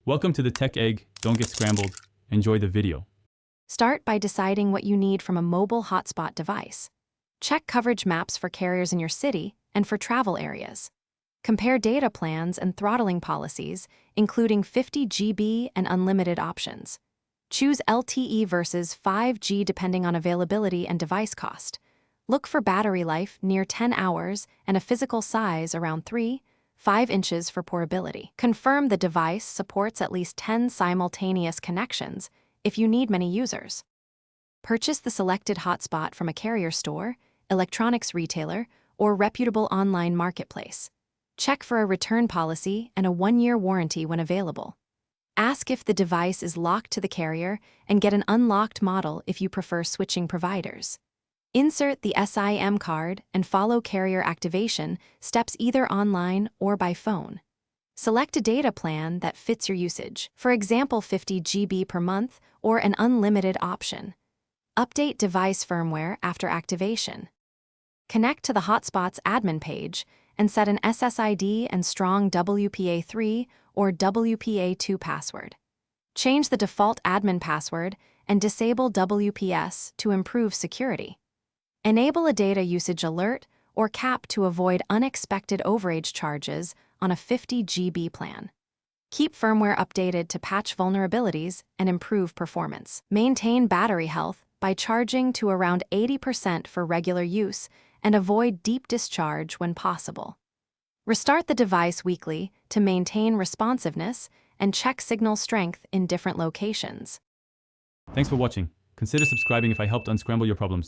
Welcome to the Tech Egg. Don't get scrambled. Enjoy the video. Start by deciding what you need from a mobile hotspot device. Check coverage maps for carriers in your city and for travel areas. Compare data plans and throttling policies, including 50 GB and unlimited options. Choose LTE versus 5G depending on availability and device cost. Look for battery life near 10 hours and a physical size around 3-5 inches for portability. Confirm the device supports at least 10 simultaneous connections if you need many users. Purchase the selected hotspot from a carrier store, electronics retailer, or reputable online marketplace. Check for a return policy and a 1-year warranty when available. Ask if the device is locked to the carrier and get an unlocked model if you prefer switching providers. Insert the SIM card and follow carrier activation steps either online or by phone. Select a data plan that fits your usage, for example 50 GB per month or an unlimited option. Update device firmware after activation. Connect to the hotspot's admin page and set an SSID and strong WPA3 or WPA2 password. Change the default admin password and disable WPS to improve security. Enable a data usage alert or cap to avoid unexpected overage charges on a 50 GB plan. Keep firmware updated to patch vulnerabilities and improve performance. Maintain battery health by charging to around 80% for regular use and avoid deep discharge when possible. Restart the device weekly to maintain responsiveness and check signal strength in different locations. Thanks for watching. Consider subscribing if I helped unscramble your problems.